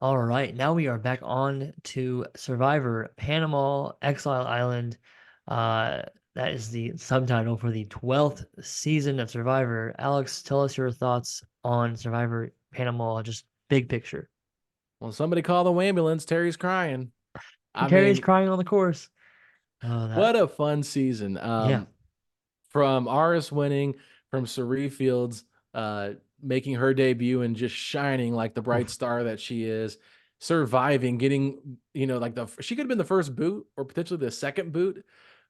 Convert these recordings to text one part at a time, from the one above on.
All right, now we are back on to Survivor Panama Exile Island. Uh, that is the subtitle for the 12th season of Survivor. Alex, tell us your thoughts on Survivor Panama, just big picture. Well, somebody call the ambulance. Terry's crying. I Terry's mean, crying on the course. Oh, that, what a fun season. yeah. From Aris winning, from Cerie Fields uh, making her debut and just shining like the bright Oof. star that she is, surviving, getting, like she could have been the first boot or potentially the second boot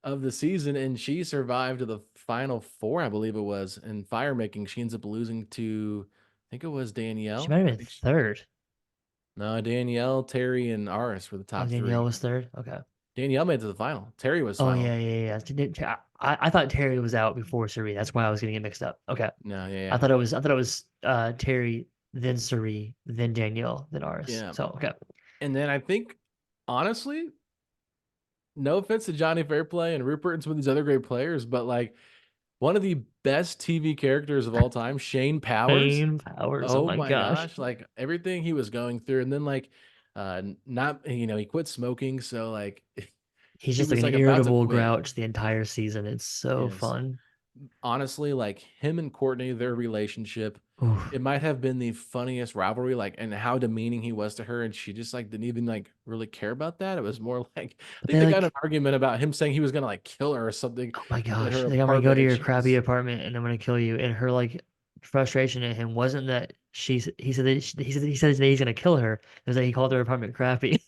of the season, and she survived to the final four, I believe it was, in fire making. She ends up losing to, I think it was She Danielle. might have I been think she, third. no, Danielle, Terry, and Aris were the Oh, top Danielle three. was third. Okay. Danielle made it to the final. Terry was Oh, final. yeah, yeah, yeah. I thought Terry was out before Suri. That's why I was getting it mixed up. Okay. No, yeah, I yeah, thought it was Terry, then Suri, then Danielle, then Aris. yeah. So okay. And then I think, honestly, no offense to Johnny Fairplay and Rupert and some of these other great players, but like one of the best TV characters of all time, Shane Powers. Main powers. Oh Oh my my gosh. gosh, like everything he was going through, and then like, not he quit smoking, so like He's he just like was an like about to irritable quit. grouch the entire season. It's so Yes, fun. honestly, like him and Courtney, their relationship, Oof. it might have been the funniest rivalry, like, and how demeaning he was to her, and she just like didn't even like really care about that. It was more like I But think they they got in an like, argument about him saying he was gonna like kill her or something oh my at gosh. her Like, I'm gonna go apartment, to and your she crappy was, apartment and I'm gonna kill you. And her like frustration at him wasn't that he said that he said that he's gonna kill her. It was that he called her apartment crappy.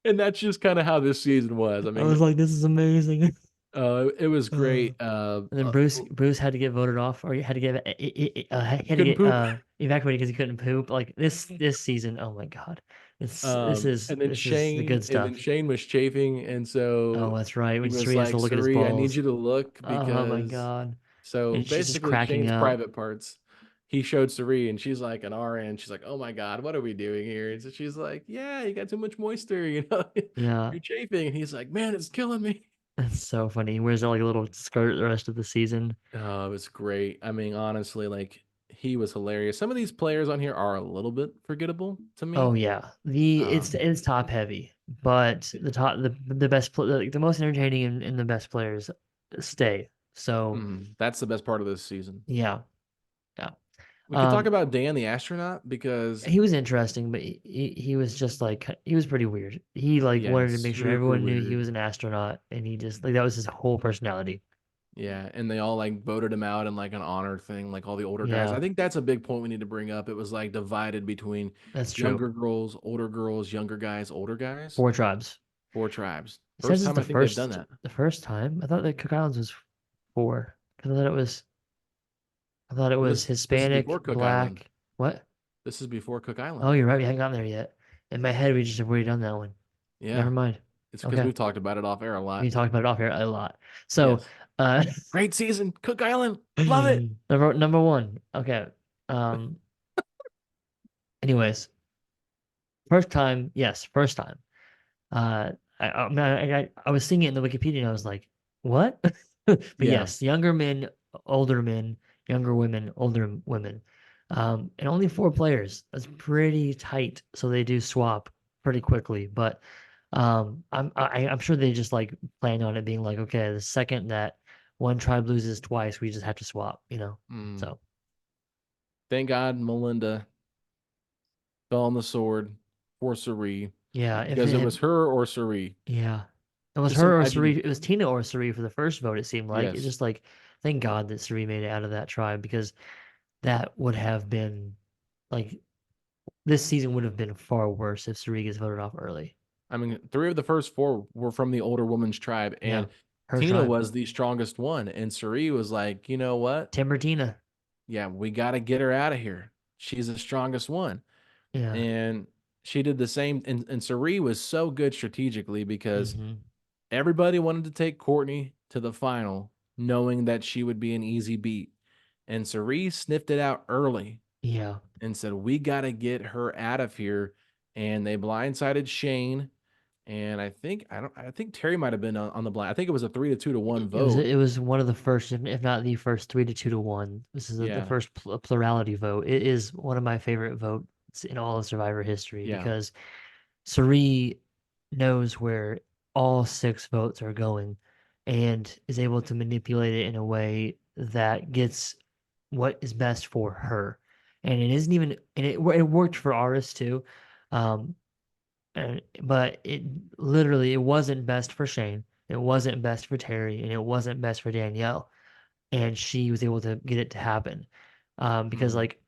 and that's just kind of how this season was. I I mean, was like, this is amazing. it was Uh, great. and then Bruce had to get voted off, or he had to get he had to Couldn't get poop. evacuated because he couldn't poop. Like this season, oh my God, And then this is the good stuff. Shane was chafing, and so Oh, that's right. he When was Suri has to like, look at his "Suri, I need balls. you to look Oh my because." God, So and she's just basically, cracking Shane's up. private parts, he showed Suri, and she's like an RN. She's like, "Oh my God, what are we doing here?" And so she's like, "Yeah, you got too much moisture, Yeah, you're chafing." And he's like, "Man, it's killing me." it's so funny. He wears like a little skirt the rest of the season. Oh, it was great. I mean, honestly, like he was hilarious. Some of these players on here are a little bit forgettable to Oh me. yeah, the Um, it's top heavy, but the best the most entertaining and the best players stay. So that's the best part of this season. yeah, yeah. We could talk Um, about Dan the astronaut because he was interesting, but he was just like he was pretty weird. He like yeah, wanted he's to make sure super everyone knew he weird. was an astronaut, and he just like that was his whole personality. Yeah, and they all like voted him out in like an honor thing, like all the older guys. I Yeah, think that's a big point we need to bring up. It was like divided between that's true. younger girls, younger guys, older guys. Four tribes. Four tribes. It says First it's time I think they've done that. the first time. I thought that Cook Islands was four because I thought it Well, was this is before Hispanic, Cook Island. black. What? This is before Cook Oh, Island. you're right. We haven't gotten there yet. In my head, we just have already done that one. Never Yeah, mind. it's because Okay. we've talked about it off air a We lot. talked about it off here a lot. So, Yes, uh, great season, Cook Island, love it. number one. Okay. Um, anyways, first time. Yes, first time. I was seeing it in the Wikipedia and I was like, what? But Yeah, yes, younger men, younger women, older women. And only four players. That's pretty tight. So they do swap pretty quickly. But I'm sure they just like plan on it being like, okay, the second that one tribe loses twice, we just have to swap, you know? mm. So Thank God Melinda fell on the sword for Suri yeah, if because it it was had her or Suri. yeah. It was Just her or imagine, Suri. It was Tina or Suri for the first vote, it seemed like. It's yes, just like, thank God that Suri made it out of that tribe because that would have been like this season would have been far worse if Suri gets voted off early. I mean, three of the first four were from the older woman's tribe, Yeah. and Her Tina tribe. was the strongest one, and Suri was like, you know what? Timber Tina. Yeah, we got to get her out of here. She's the strongest one, Yeah. and she did the same. And Suri was so good strategically because Hmm. everybody wanted to take Courtney to the final, knowing that she would be an easy beat, and Suri sniffed it out early Yeah. and said, "We got to get her out of here." And they blindsided Shane. And I think Terry might have been on the blind. I think it was a 3-2 to 1 vote. It was one of the first, if not the first, 3 to 2 to 1. This is the Yeah. first plurality vote. It is one of my favorite votes in all of Survivor history Yeah. because Suri knows where all 6 votes are going and is able to manipulate it in a way that gets what is best for her. And it isn't even, and it worked for Aris too. Um, but it literally, it wasn't best for Shane. It wasn't best for Terry, and it wasn't best for Danielle. And she was able to get it to happen. Because Mhm. like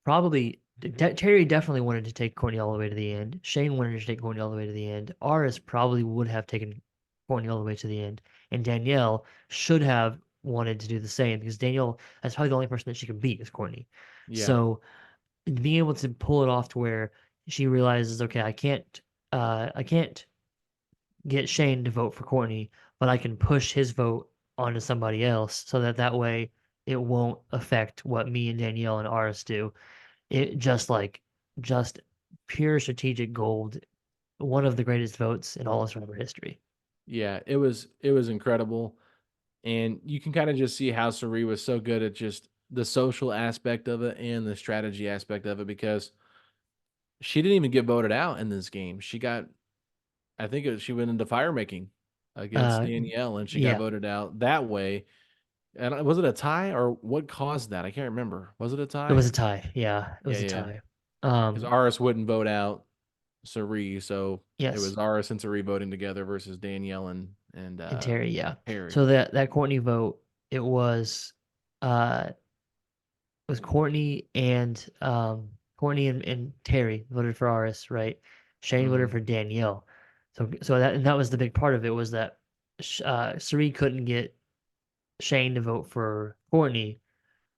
probably Terry definitely wanted to take Courtney all the way to the end. Shane wanted to take Courtney all the way to the end. Aris probably would have taken Courtney all the way to the end. And Danielle should have wanted to do the same because Danielle, that's probably the only person that she could beat is Courtney. Yeah. So being able to pull it off to where she realizes, okay, I can't get Shane to vote for Courtney, but I can push his vote onto somebody else so that that way it won't affect what me and Danielle and Aris do. It just pure strategic gold. One of the greatest votes in all of Survivor history. Yeah. It was incredible. And you can kind of just see how Sari was so good at just the social aspect of it and the strategy aspect of it because she didn't even get voted out in this game. I think she went into fire making against Uh, Danielle and she got yeah, voted out that way. And was it a tie or what caused that? I can't remember. Was it a it tie? was a tie. Yeah, it Yeah, was a yeah. tie. Because Um, Aris wouldn't vote out Sari, so it yes, was Aris and Sari voting together versus Danielle and and Terry. Yeah. Harry. So that Courtney vote, it uh was Courtney and Terry voted for Aris, right? Shane voted Hmm. for Danielle. So that was the big part of it was that Sari couldn't get Shane to vote for Courtney,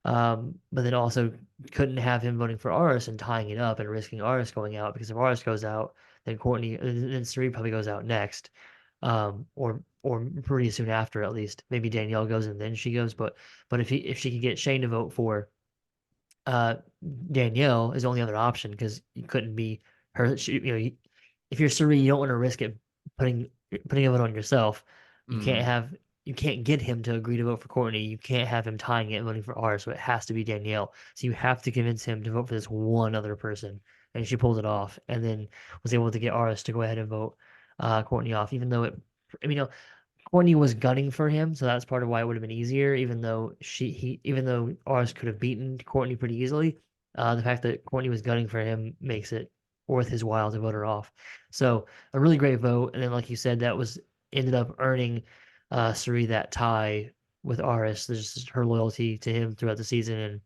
but then also couldn't have him voting for Aris and tying it up and risking Aris going out because if Aris goes out, then Sari probably goes out next, or pretty soon after at least. Maybe Danielle goes and then she goes, but if she could get Shane to vote for uh, Danielle is the only other option because you couldn't be her. If you're Suri, you don't want to risk it putting putting it on yourself. You can't Hmm. have you can't get him to agree to vote for Courtney. You can't have him tying it and voting for R. So it has to be Danielle. So you have to convince him to vote for this one other person, and she pulled it off, and then was able to get Aris to go ahead and vote Courtney off, even though it. I mean, Courtney was gunning for him, so that's part of why it would have been easier, even though Ars could have beaten Courtney pretty easily. The fact that Courtney was gunning for him makes it worth his while to vote her off. So a really great vote, and then like you said, that was ended up earning Suri that tie with Aris. There's just her loyalty to him throughout the season and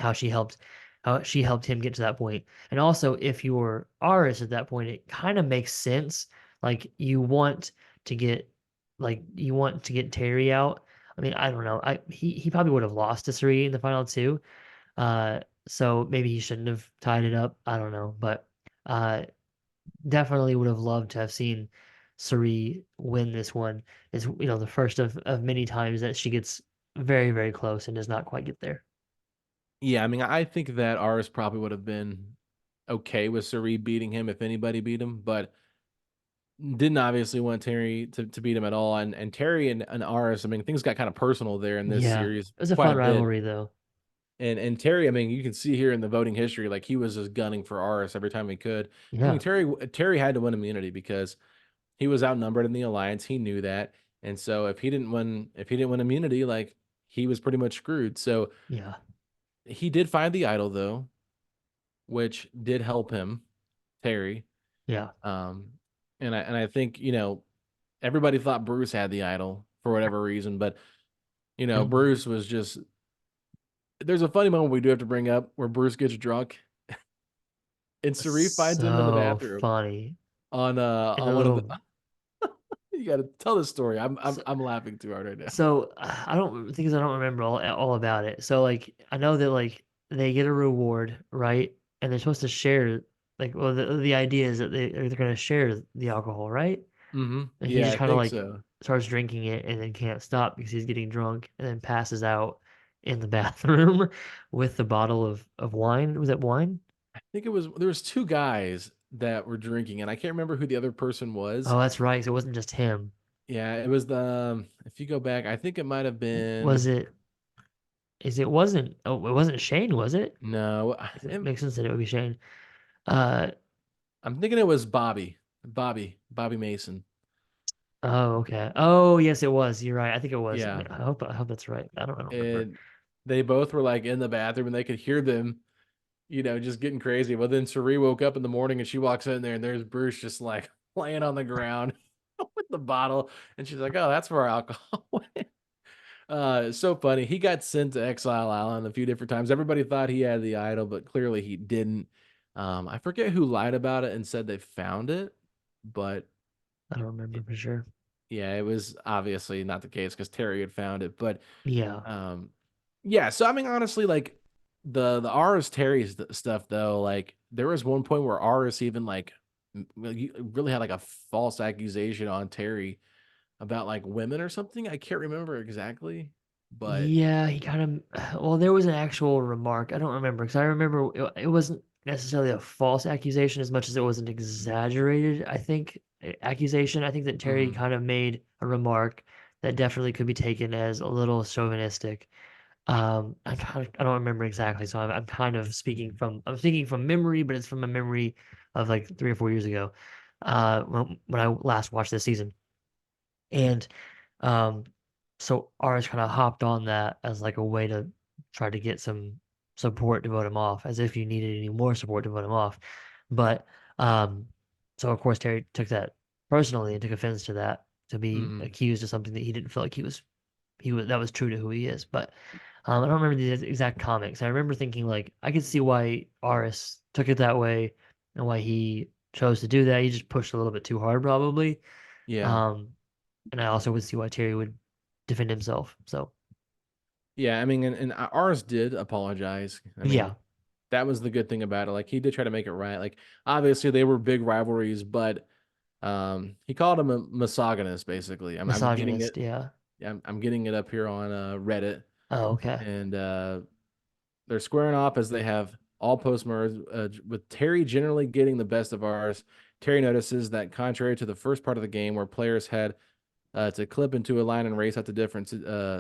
how she helped him get to that point. And also, if you're Aris at that point, it kind of makes sense. Like to get you want to get Terry out. I mean, I don't know. He probably would have lost to Suri in the final two. So maybe he shouldn't have tied it up. I don't know, but uh, definitely would have loved to have seen Suri win this one. It's the first of many times that she gets very very close and does not quite get there. Yeah, I mean, I think that Aris probably would have been okay with Sari beating him if anybody beat him, but didn't obviously want Terry to beat him at all. And Terry and Aris, I mean, things got kind of personal there in this Yeah, it series was a quite a fun bit. rivalry though. And Terry, I mean, you can see here in the voting history, like he was just gunning for Aris every time he could. I mean, Yeah, Terry had to win immunity because he was outnumbered in the alliance. He knew that, and so if he didn't win immunity, like he was pretty much screwed. So yeah, he did find the idol though, which did help him, Terry. yeah. Um, and I think everybody thought Bruce had the idol for whatever reason, but And Bruce was just. There's a funny moment we do have to bring up where Bruce gets drunk and Sari finds him in the so bathroom funny. And on the one of the. little You got to tell the story. so, I'm laughing too hard right now. I don't things I don't remember all about it. So like I know that like they get a reward, right? And they're supposed to share the idea is that they're going to share the alcohol, right? Hmm. And he Yeah, just I kind of think like so. starts drinking it and then can't stop because he's getting drunk and then passes out in the bathroom with the bottle of wine. Was it wine? I think it was there was two guys that were drinking, and I can't remember who the other person was. Oh, that's right. So it wasn't just him. Yeah, it was the if you go back, I think it might have Was been. it? is it wasn't oh, it wasn't Shane, was it? No, It makes sense that it would be Shane. Uh I'm thinking it was Bobby Mason. oh, okay. Oh, yes, it was. You're right. I think it was. Yeah, I hope that's right. I don't remember. and they both were like in the bathroom and they could hear them, just getting crazy. But then Cerie woke up in the morning and she walks in there and there's Bruce just like laying on the ground with the bottle, and she's like, "Oh, that's where our alcohol went." It's so funny. He got sent to Exile Island a few different times. Everybody thought he had the idol, but clearly he didn't. I forget who lied about it and said they found it, but I don't remember it, for sure. yeah, it was obviously not the case because Terry had found it. But Yeah. um, yeah, so I mean, honestly, like the Aris Terry stuff though, like there was one point where Aris even like really had like a false accusation on Terry about like women or something. I can't remember exactly, but Yeah, he kind of, well, there was an actual remark. I don't remember because I remember it wasn't necessarily a false accusation as much as it was an exaggerated, I think, accusation. I think that Terry mhm, kind of made a remark that definitely could be taken as a little chauvinistic. I don't remember exactly, so I'm kind of I'm speaking from memory, but it's from a memory of like 3 or 4 years ago, when I last watched this season. And um, so Ars kind of hopped on that as like a way to try to get some support to vote him off, as if you needed any more support to vote him off. But um, so of course Terry took that personally and took offense to that, to be mhm. accused of something that he didn't feel like he was that was true to who he is. But I don't remember the exact comics. I remember thinking like I could see why Aris took it that way and why he chose to do that. He just pushed a little bit too hard, probably. Yeah. Um, and I also would see why Terry would defend himself. So Yeah, I mean, and ours did apologize. I mean, yeah, that was the good thing about it. Like he did try to make it right. Like obviously they were big rivalries, but he called him a misogynist basically. I'm getting it. misogynist. Yeah. Yeah, I'm getting it up here on Reddit, Oh, okay. and they're squaring off as they have all post merge, with Terry generally getting the best of ours. Terry notices that contrary to the first part of the game where players had to clip into a line and race out to different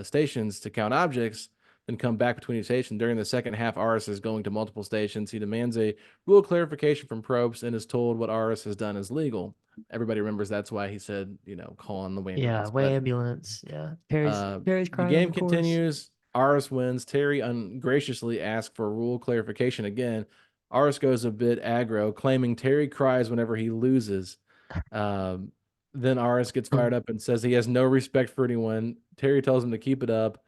stations to count objects, then come back between each station. During the second half, Aris is going to multiple stations. He demands a rule clarification from Probst and is told what Aris has done is legal. Everybody remembers that's why he said, call on the Yeah, ambulance. way But ambulance. Yeah. Perry's the crying, game of course. continues. Aris wins. Terry ungraciously asks for rule clarification again. Aris goes a bit aggro, claiming Terry cries whenever he loses. Um, then Aris gets fired up and says he has no respect for anyone. Terry tells him to keep it up.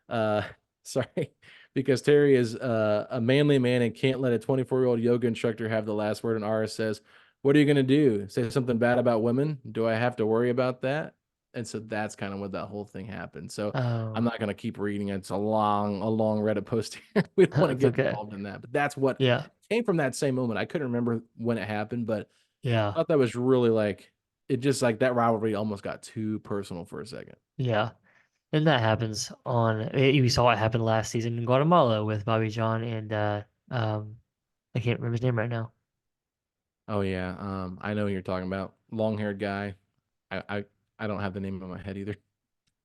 Uh, sorry, because Terry is a manly man and can't let a 24-year-old yoga instructor have the last word. And Aris says, "What are you going to do? Say something bad about women? Do I have to worry about that?" And so that's kind of what that whole thing happened. So I'm Oh, not going to keep reading it. It's a long Reddit post here. We don't want to that's get okay. involved in that. But that's what Yeah. came from that same moment. I couldn't remember when it happened, but Yeah. I thought that was really like it just like that rivalry almost got too personal for a second. Yeah. And that happens we saw it happen last season in Guatemala with Bobby John and um I can't remember his name right now. Oh yeah, I know who you're talking about. Long-haired guy. I I, I don't have the name in my head either.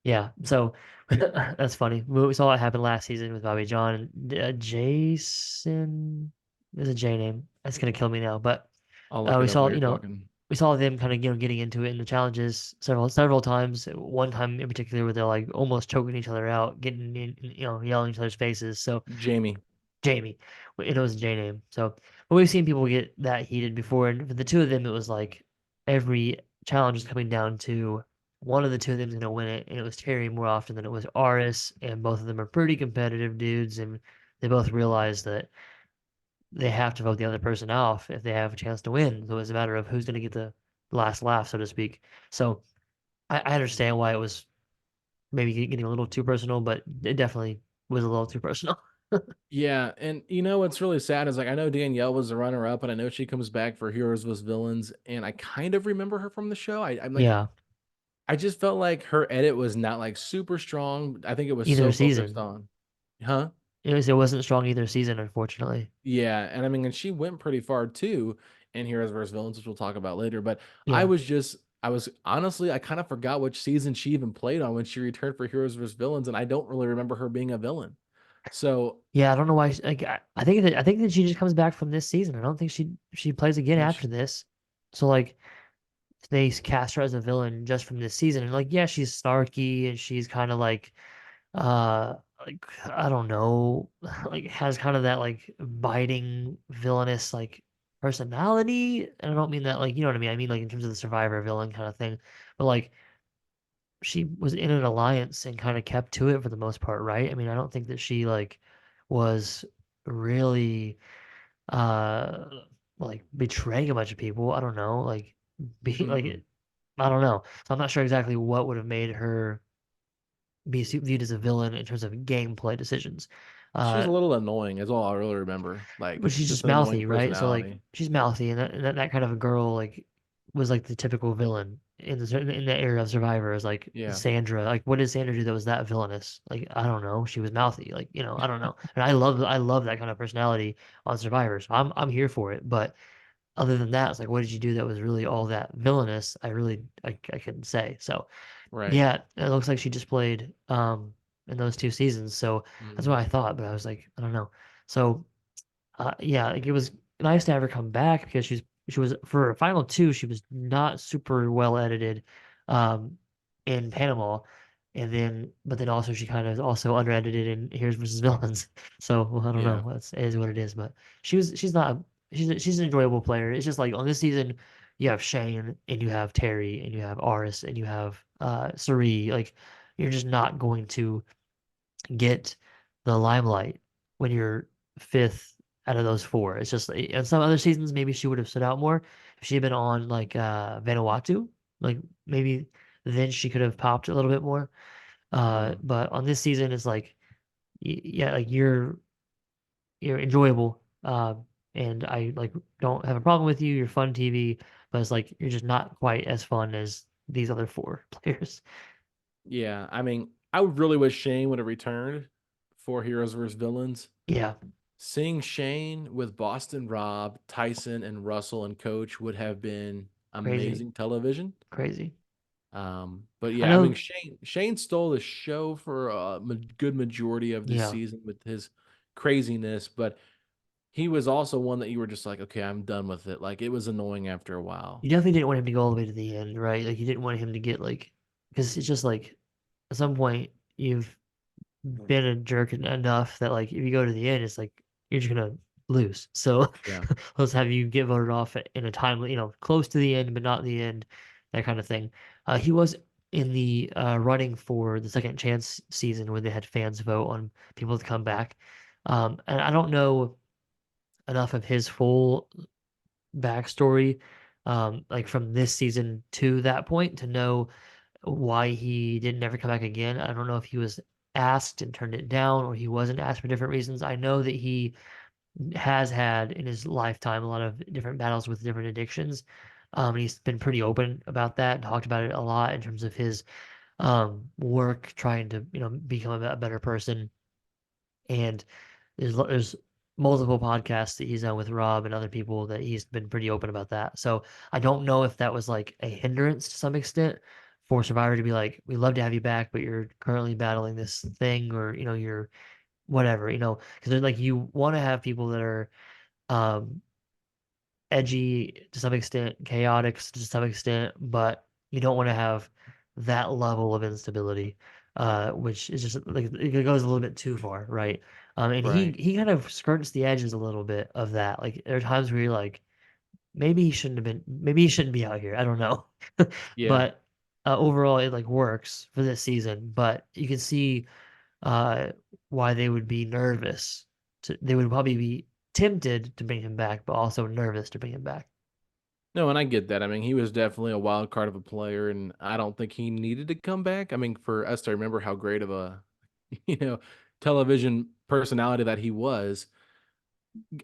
Yeah, so that's funny. We saw it happen last season with Bobby John and Jason. There's a J name. That's gonna kill me now. But I'll look it we up saw, while you're talking. we saw them kind of getting into it in the challenges several times. One time in particular where they're like almost choking each other out, getting in, yelling each other's faces. So Jamie. Jamie, it was a J name. So, but we've seen people get that heated before, and for the two of them, it was like every challenge is coming down to one of the two of them is going to win it, and it was Terry more often than it was Aris, and both of them are pretty competitive dudes, and they both realize that they have to vote the other person off if they have a chance to win. So it's a matter of who's going to get the last laugh, so to speak. So I understand why it was maybe getting a little too personal, but it definitely was a little too personal. Yeah, and you know what's really sad is like I know Danielle was the runner up, and I know she comes back for Heroes vs Villains, and I kind of remember her from the show. I'm like Yeah, I just felt like her edit was not like super strong. I think it was either so focused season. on, huh? It wasn't strong either season, unfortunately. Yeah, and I mean, and she went pretty far too in Heroes vs Villains, which we'll talk about later. But Yeah. I was honestly, I kind of forgot which season she even played on when she returned for Heroes vs Villains, and I don't really remember her being a villain. So Yeah, I don't know why. Like, I think that she just comes back from this season. I don't think she plays again yeah, after she's this. So like they cast her as a villain just from this season. And like, yeah, she's snarky and she's kind of like I don't know, like has kind of that like biting villainous like personality. And I don't mean that like you know what I mean. I mean like in terms of the survivor villain kind of thing. But like she was in an alliance and kind of kept to it for the most part, right? I mean, I don't think that she like was really uh like betraying a bunch of people. I don't know, like be mm-mm. like I don't know. So I'm not sure exactly what would have made her be viewed as a villain in terms of gameplay decisions. She's Uh, a little annoying, is all I really remember. but Like she's just just an annoying mouthy, right? So like personality. she's mouthy, and that kind of a girl like was like the typical villain in in the era of Survivor is like Yeah, Sandra. Like, what did Sandra do that was that villainous? Like, I don't know. She was mouthy. Like, you know, I don't know. And I love that kind of personality on Survivor. So I'm here for it. But other than that, it's like, what did you do that was really all that villainous? I couldn't say. So right. yeah, it looks like she just played in those two seasons. So that's what Mhm. I thought. But I was like, I don't know. So yeah, like it was nice to have her come back because she was for her final two, she was not super well edited um in Panama. And then but then also she kind of also under edited in Here's versus Villains. So well, I don't Yeah. know. That's it is what it is. But she's not she's an enjoyable player. It's just like on this season you have Shane and you have Terry and you have Aris and you have Suri. Like you're just not going to get the limelight when you're fifth out of those four. It's just in some other seasons maybe she would have stood out more if she had been on like Vanuatu, like maybe then she could have popped a little bit more. Mhm. But on this season it's like yeah, like you're enjoyable. And I like don't have a problem with you. You're fun TV, but it's like you're just not quite as fun as these other four players. Yeah, I mean, I would really wish Shane would have returned for Heroes vs. Villains. Yeah, Seeing Shane with Boston Rob, Tyson, and Russell and Coach would have been crazy, amazing television. crazy. But I yeah, I mean, know. Shane stole the show for a good majority of this Yeah. season with his craziness, but he was also one that you were just like, okay, I'm done with it. Like it was annoying after a while. You definitely didn't want him to go all the way to the end, right? Like you didn't want him to get like, because it's just like at some point you've been a jerk enough that like if you go to the end, it's like you're just gonna lose. So Yeah. let's have you get voted off in a timely, close to the end but not the end, that kind of thing. He was in the running for the second chance season when they had fans vote on people to come back. And I don't know enough of his full backstory, like from this season to that point to know why he didn't ever come back again. I don't know if he was asked and turned it down or he wasn't asked for different reasons. I know that he has had in his lifetime a lot of different battles with different addictions. And he's been pretty open about that and talked about it a lot in terms of his work trying to, become a better person. And there's multiple podcasts that he's done with Rob and other people that he's been pretty open about that. So I don't know if that was like a hindrance to some extent for Survivor to be like, we love to have you back, but you're currently battling this thing, or you're whatever, because like you want to have people that are um edgy to some extent, chaotic to some extent, but you don't want to have that level of instability, which is just like it goes a little bit too far, right? And Right. he kind of skirts the edges a little bit of that. Like there are times where you're like, maybe he shouldn't be out here. I don't know, Yeah. but overall it like works for this season. But you can see uh, why they would be nervous. They would probably be tempted to bring him back, but also nervous to bring him back. No, and I get that. I mean, he was definitely a wild card of a player, and I don't think he needed to come back. I mean, for us to remember how great of a, you know, television personality that he was,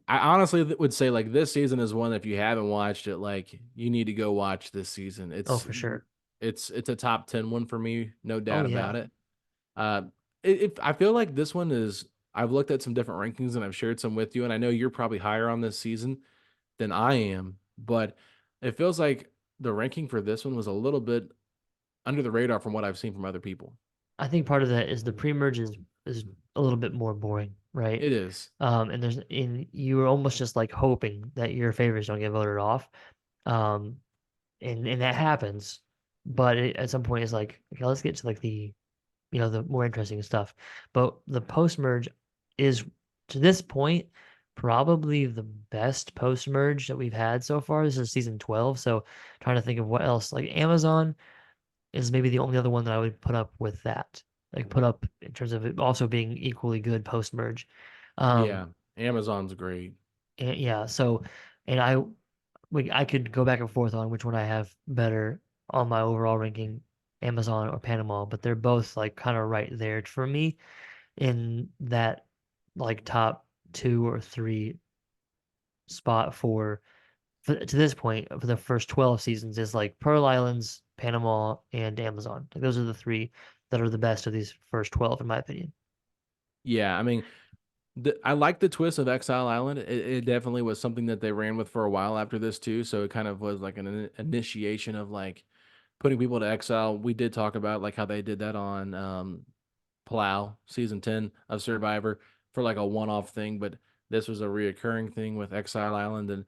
I honestly would say like this season is one that if you haven't watched it, like you need to go watch this season. Oh, for sure. It's a top 10 one for me, no Oh, doubt yeah. about it. Uh, I feel like this one is. I've looked at some different rankings and I've shared some with you, and I know you're probably higher on this season than I am, but it feels like the ranking for this one was a little bit under the radar from what I've seen from other people. I think part of that is the pre-merge is a little bit more boring, right? It is. And you were almost just like hoping that your favorites don't get voted off. Um, and that happens, but at some point it's like, okay, let's get to like the more interesting stuff. But the post merge is to this point probably the best post merge that we've had so far. This is season 12, so trying to think of what else. Like Amazon is maybe the only other one that I would put up with that. Like put up in terms of it also being equally good post merge. Um Yeah. Amazon's great. and yeah, so and I could go back and forth on which one I have better on my overall ranking, Amazon or Panama, but they're both like kind of right there for me in that like top two or three spot for to this point for the first 12 seasons is like Pearl Islands, Panama, and Amazon. Like those are the three that are the best of these first 12 in my opinion. Yeah, I mean, I like the twist of Exile Island. It definitely was something that they ran with for a while after this too. So it kind of was like an initiation of like putting people to exile. We did talk about like how they did that on Plow season 10 of Survivor for like a one-off thing, but this was a reoccurring thing with Exile Island, and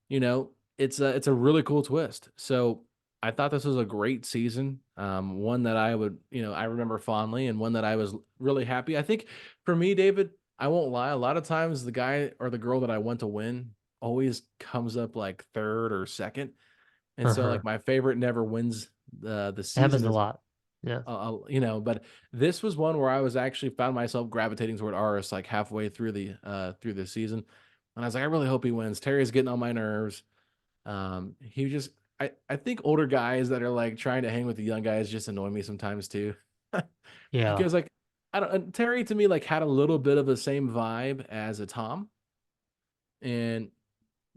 you know, it's a really cool twist. So I thought this was a great season, one that I would, I remember fondly, and one that I was really happy. I think for me, David, I won't lie, a lot of times the guy or the girl that I want to win always comes up like third or second, and so Uh-huh. like my favorite never wins the season Happens a is lot. Yeah. but this was one where I was actually found myself gravitating toward Aris like halfway through the season, and I was like, I really hope he wins. Terry's getting on my nerves. He just I think older guys that are like trying to hang with the young guys just annoy me sometimes too, Yeah. because like I don't Terry to me like had a little bit of the same vibe as a Tom, and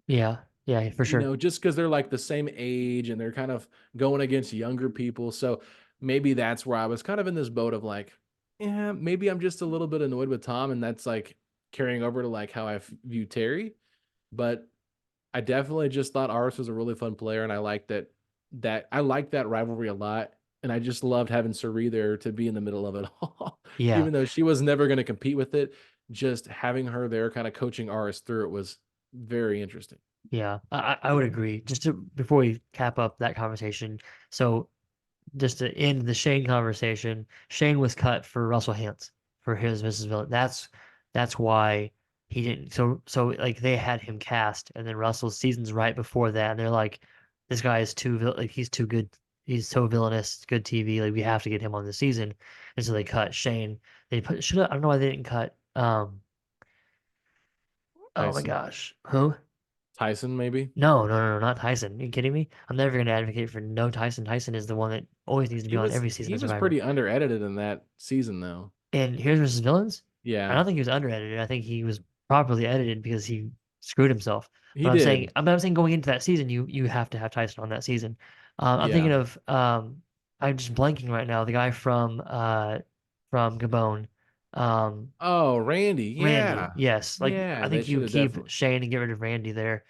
Yeah. Yeah, for sure. just because they're like the same age and they're kind of going against younger people. So maybe that's where I was kind of in this boat of like, yeah, maybe I'm just a little bit annoyed with Tom, and that's like carrying over to like how I view Terry. But I definitely just thought Aris was a really fun player, and I like that rivalry a lot. And I just loved having Suri there to be in the middle of it all, Yeah. even though she was never going to compete with it. Just having her there, kind of coaching Aris through it, was very interesting. Yeah. I would agree. Just to before we cap up that conversation, so just to end the Shane conversation, Shane was cut for Russell Hantz for his Mrs. Villain. That's why he didn't. So like they had him cast, and then Russell's seasons right before that, and they're like, this guy is like he's too good. He's so villainous, good TV. Like we have to get him on the season, and so they cut Shane. They put should I don't know why they didn't cut. Oh my Tyson, gosh, who? Tyson, maybe. No, not Tyson. Are you kidding me? I'm never gonna advocate for no Tyson. Tyson is the one that always needs to be on every season He of was Survivor. pretty under edited in that season though. And Here's versus Villains, I Yeah, don't think he was under-edited. I think he was properly edited because he screwed himself. he But did. I'm saying going into that season, you have to have Tyson on that season. I'm Yeah. thinking of I'm just blanking right now. The guy from Gabon, um, Oh, Randy. Randy. Yeah. Yes, like I Yeah, they think you should would have keep definitely. Shane and get rid of Randy there.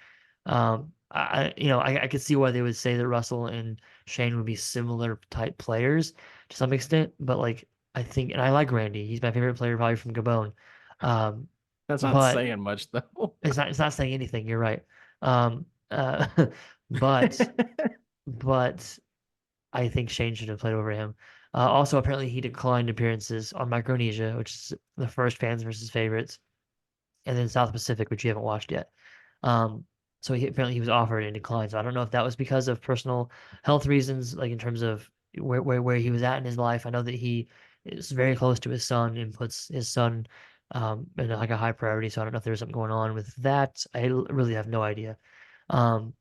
I could see why they would say that Russell and Shane would be similar type players to some extent, but like I think, and I like Randy. He's my favorite player probably from Gabon. Um, That's not but saying much though. it's not saying anything. You're right. Um, uh, but but I think Shane should have played over him. Also, apparently he declined appearances on Micronesia, which is the first fans versus favorites, and then South Pacific, which you haven't watched yet. Um, so apparently he was offered and declined. So I don't know if that was because of personal health reasons, like in terms of where he was at in his life. I know that he is very close to his son and puts his son in like a high priority. So I don't know if there's something going on with that. Really have no idea. Um,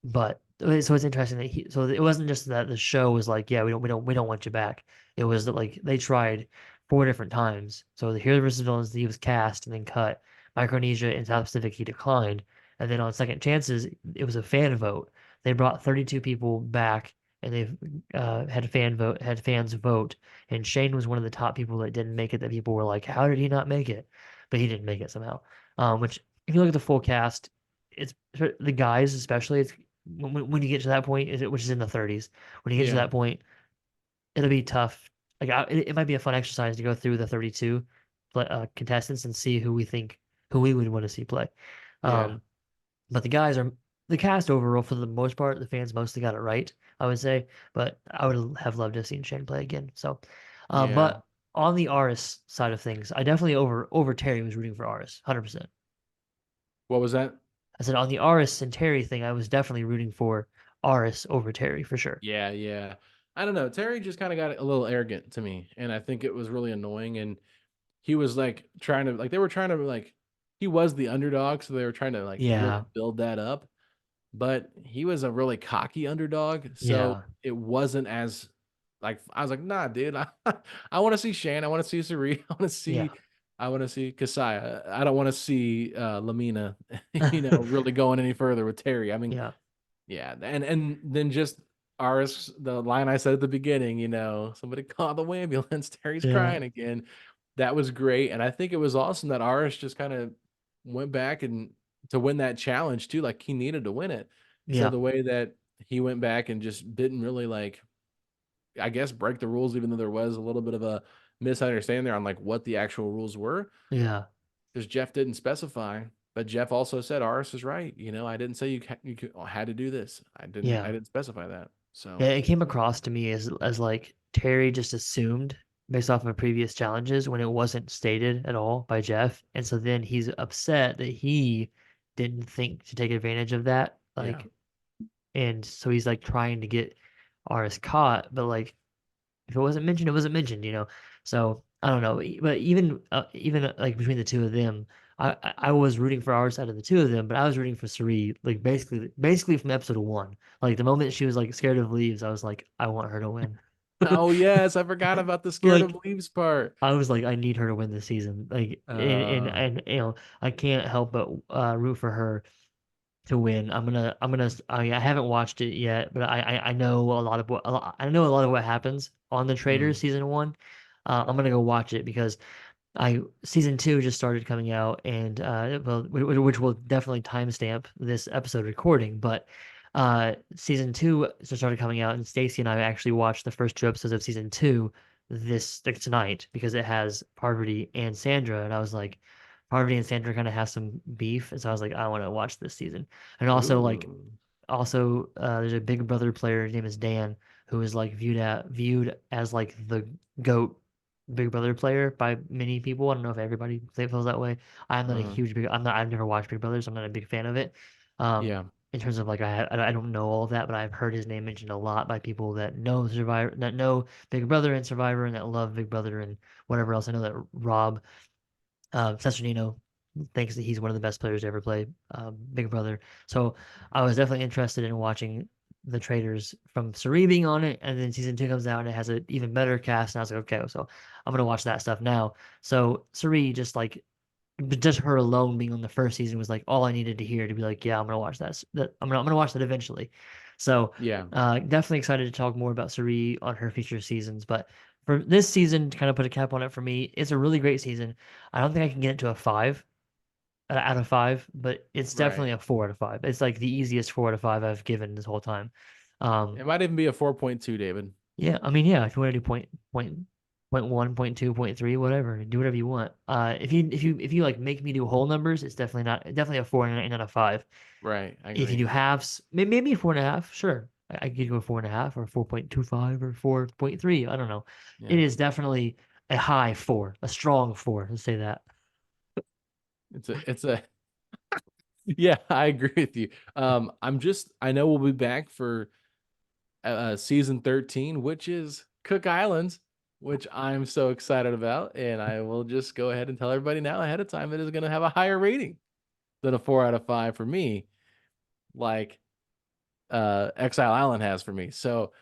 but so it's interesting that so it wasn't just that the show was like, yeah, we don't want you back. It was that like they tried four different times. So the Heroes versus Villains, he was cast and then cut. Micronesia and South Pacific, he declined. And then on second chances, it was a fan vote. They brought 32 people back and they had fans vote. And Shane was one of the top people that didn't make it. That people were like, how did he not make it? But he didn't make it somehow. Which if you look at the full cast, it's for the guys especially. It's when you get to that point, which is in the 30s, when you get to Yeah. that point, it'll be tough. Like it might be a fun exercise to go through the 32 contestants and see who we would want to see play. Yeah. Um, but the cast overall for the most part, the fans mostly got it right, I would say. But I would have loved to have seen Shane play again. So, Yeah. but on the Aris side of things, I definitely over Terry was rooting for Aris, 100%. What was that? I said on the Aris and Terry thing, I was definitely rooting for Aris over Terry for sure. Yeah, yeah. I don't know. Terry just kind of got a little arrogant to me, and I think it was really annoying. And he was like trying to like they were trying to like he was the underdog, so they were trying to like really Yeah, build that up. But he was a really cocky underdog, so yeah, it wasn't as like I was like, nah, dude, I want to see Shane, I want to see Sari, yeah, I want to see Kasaya. I don't want to see Lamina, really going any further with Terry. I mean, yeah, yeah, and then just ours, the line I said at the beginning, somebody call the ambulance. Terry's yeah, crying again. That was great, and I think it was awesome that Aris just kind of went back and to win that challenge too. Like he needed to win it. So yeah, the way that he went back and just didn't really like, I guess, break the rules, even though there was a little bit of a misunderstanding there on like what the actual rules were, yeah, because Jeff didn't specify. But Jeff also said Aris is right. I didn't say had to do this. I yeah. didn't specify that. Yeah, So it came across to me as like Terry just assumed based off of previous challenges when it wasn't stated at all by Jeff. And so then he's upset that he didn't think to take advantage of that. yeah. And so he's like trying to get Aris caught, but like if it wasn't mentioned, it wasn't mentioned. So I don't know, but even like between the two of them, I was rooting for our side of the two of them, but I was rooting for Sari like basically from episode one. Like the moment she was like scared of leaves, I was like, I want her to win. Oh yes, I forgot about the scared of Like leaves part. I was like, I need her to win this season. Like Uh, and I can't help but root for her to win. I haven't watched it yet, but I know a lot of I know a lot of what happens on the Traders mm, season one. I'm gonna go watch it because I season two just started coming out, and well, which will definitely timestamp this episode recording. But season two just started coming out, and Stacy and I actually watched the first two episodes of season two this like, tonight because it has Parvati and Sandra, and I was like, Parvati and Sandra kind of have some beef, and so I was like, I want to watch this season, and also like ooh, there's a Big Brother player, his name is Dan, who is like viewed as like the GOAT Big Brother player by many people. I don't know if everybody feels that way. uh, I've never watched Big Brother, so I'm not a big fan of it. Um, yeah. in terms of like I don't know all of that, but I've heard his name mentioned a lot by people that know Survivor, that know Big Brother and Survivor, and that love Big Brother and whatever else. I know that Rob Sesternino thinks that he's one of the best players to ever play Big Brother. So I was definitely interested in watching the Traders from Sari being on it, and then season two comes out and it has an even better cast. And I was like, okay, so I'm gonna watch that stuff now. So Sari but just her alone being on the first season was like all I needed to hear to be like, yeah, I'm gonna watch that. I'm gonna watch that eventually. So Yeah. definitely excited to talk more about Sari on her future seasons. But for this season, to kind of put a cap on it for me, it's a really great season. I don't think I can get it to a five out of five, but it's definitely Right. a 4 out of 5. It's like the easiest 4 out of 5 I've given this whole time. Um, It might even be a 4.2, David. yeah, I mean, yeah, if you want to do point one, point two, point three, whatever, do whatever you want. If you like make me do whole numbers, it's definitely a 4 and a 5. Right. I If you agree. do halves, maybe a 4.5, sure. I could go 4.5 or 4.25 or 4.3. I don't know. It Yeah. is definitely a high four, a strong four. Let's say that. It's a yeah, I agree with you. I know we'll be back for season 13, which is Cook Islands, which I'm so excited about. And I will just go ahead and tell everybody now ahead of time it is going to have a higher rating than a 4 out of 5 for me, like Exile Island has for me. So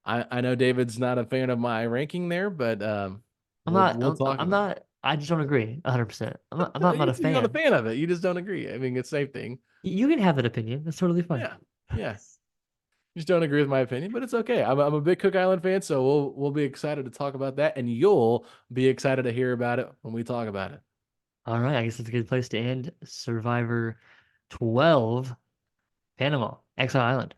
I know David's not a fan of my ranking there, but we'll talk I'm about it. not, I just don't agree 100%. I'm not a You're not a fan. fan of it. You just don't agree. I mean, it's the same thing. You can have that opinion. That's totally fine. Yeah. Yeah. You just don't agree with my opinion, but it's okay. I'm a big Cook Island fan, so we'll be excited to talk about that, and you'll be excited to hear about it when we talk about it. All right. I guess it's a good place to end Survivor 12, Panama, Exile Island.